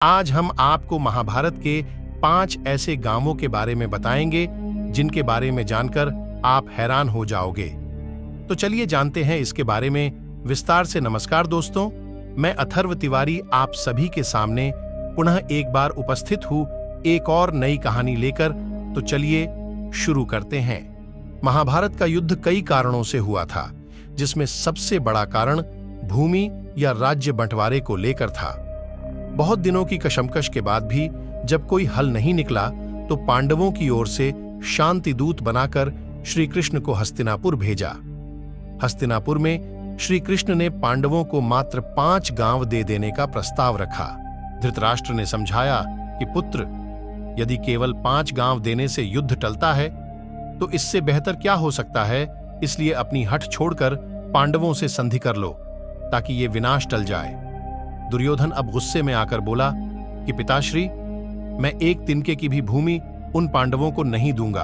आज हम आपको महाभारत के 5 ऐसे गांवों के बारे में बताएंगे जिनके बारे में जानकर आप हैरान हो जाओगे। तो चलिए जानते हैं इसके बारे में विस्तार से। नमस्कार दोस्तों, मैं अथर्व तिवारी आप सभी के सामने पुनः एक बार उपस्थित हूं एक और नई कहानी लेकर। तो चलिए शुरू करते हैं। महाभारत का युद्ध कई कारणों से हुआ था, जिसमें सबसे बड़ा कारण भूमि या राज्य बंटवारे को लेकर था। बहुत दिनों की कशमकश के बाद भी जब कोई हल नहीं निकला तो पांडवों की ओर से शांति दूत बनाकर श्री कृष्ण को हस्तिनापुर भेजा। हस्तिनापुर में श्री कृष्ण ने पांडवों को मात्र 5 गांव दे देने का प्रस्ताव रखा। धृतराष्ट्र ने समझाया कि पुत्र, यदि केवल 5 गांव देने से युद्ध टलता है तो इससे बेहतर क्या हो सकता है, इसलिए अपनी हठ छोड़कर पांडवों से संधि कर लो ताकि ये विनाश टल जाए। दुर्योधन अब गुस्से में आकर बोला कि पिताश्री, मैं एक तिनके की भी भूमि उन पांडवों को नहीं दूंगा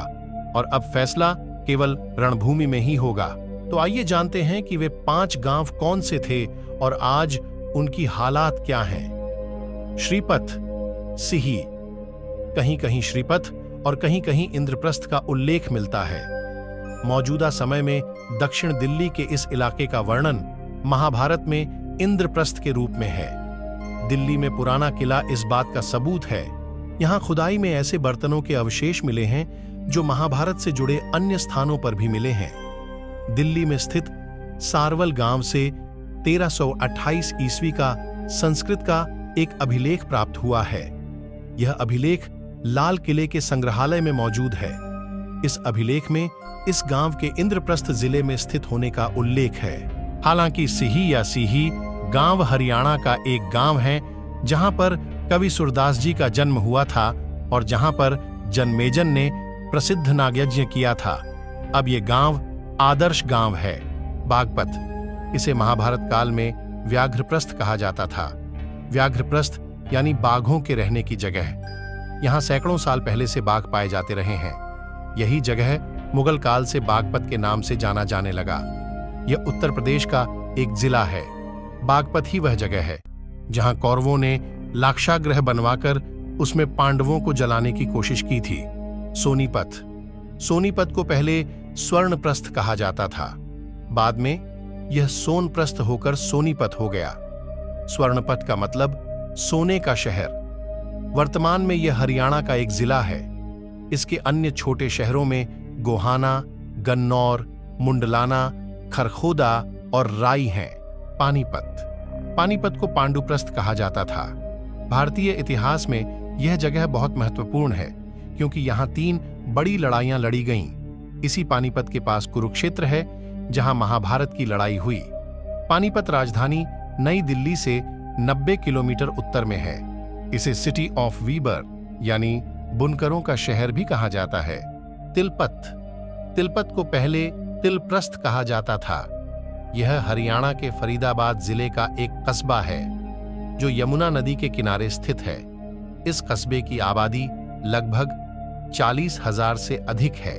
और अब फैसला केवल रणभूमि में ही होगा। तो आइए जानते हैं कि वे 5 गांव कौन से थे और आज उनकी हालात क्या हैं। श्रीपथ, सिही, कहीं कहीं श्रीपथ और कहीं कहीं इंद्रप्रस्थ का उल्लेख मिलता है। मौजूदा समय में दक्षिण दिल्ली के इस इलाके का वर्णन महाभारत में इंद्रप्रस्थ के रूप में है। दिल्ली में पुराना किला इस बात का सबूत है। यहाँ खुदाई में ऐसे बर्तनों के अवशेष मिले हैं जो महाभारत से जुड़े अन्य स्थानों पर भी मिले हैं। दिल्ली में स्थित सारवल गांव से 1328 ईस्वी का संस्कृत का एक अभिलेख प्राप्त हुआ है। यह अभिलेख लाल किले के संग्रहालय में मौजूद है। इस अभिलेख में इस गांव के इंद्रप्रस्थ जिले में स्थित होने का उल्लेख है। हालांकि सिही या सीही गांव हरियाणा का एक गांव है जहां पर कवि सूरदास जी का जन्म हुआ था और जहां पर जन्मेजय ने प्रसिद्ध नागयज्ञ किया था। अब ये गांव आदर्श गांव है। बागपत, इसे महाभारत काल में व्याघ्रप्रस्थ कहा जाता था। व्याघ्रप्रस्थ यानी बाघों के रहने की जगह। यहाँ सैकड़ों साल पहले से बाघ पाए जाते रहे हैं। यही जगह मुगल काल से बागपत के नाम से जाना जाने लगा। यह उत्तर प्रदेश का एक जिला है। बागपत ही वह जगह है जहां कौरवों ने लाक्षागृह बनवाकर उसमें पांडवों को जलाने की कोशिश की थी। सोनीपत, सोनीपत को पहले स्वर्णप्रस्थ कहा जाता था। बाद में यह सोनप्रस्थ होकर सोनीपत हो गया। स्वर्णपत का मतलब सोने का शहर। वर्तमान में यह हरियाणा का एक जिला है। इसके अन्य छोटे शहरों में गोहाना, गन्नौर, मुंडलाना, खरखोदा और राई हैं। पानीपत, पानीपत को पांडुप्रस्थ कहा जाता था। भारतीय इतिहास में यह जगह बहुत महत्वपूर्ण है क्योंकि यहाँ 3 बड़ी लड़ाइयां लड़ी गईं। इसी पानीपत के पास कुरुक्षेत्र है जहां महाभारत की लड़ाई हुई। पानीपत राजधानी नई दिल्ली से 90 किलोमीटर उत्तर में है। इसे सिटी ऑफ वीवर यानी बुनकरों का शहर भी कहा जाता है। तिलपत, तिलपत को पहले तिलप्रस्थ कहा जाता था। यह हरियाणा के फरीदाबाद जिले का एक कस्बा है जो यमुना नदी के किनारे स्थित है। इस कस्बे की आबादी लगभग 40,000 से अधिक है।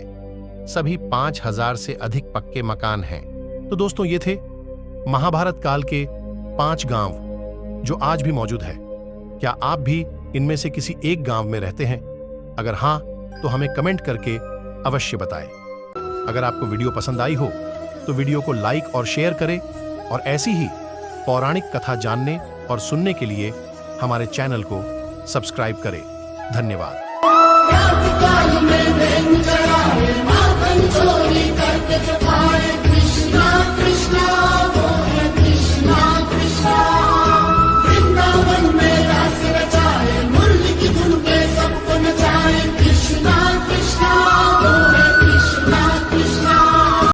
सभी 5,000 से अधिक पक्के मकान हैं। तो दोस्तों, ये थे महाभारत काल के 5 गांव जो आज भी मौजूद है। क्या आप भी इनमें से किसी एक गांव में रहते हैं? अगर हां, तो हमें कमेंट करके अवश्य बताएं। अगर आपको वीडियो पसंद आई हो तो वीडियो को लाइक और शेयर करें और ऐसी ही पौराणिक कथा जानने और सुनने के लिए हमारे चैनल को सब्सक्राइब करें। धन्यवाद।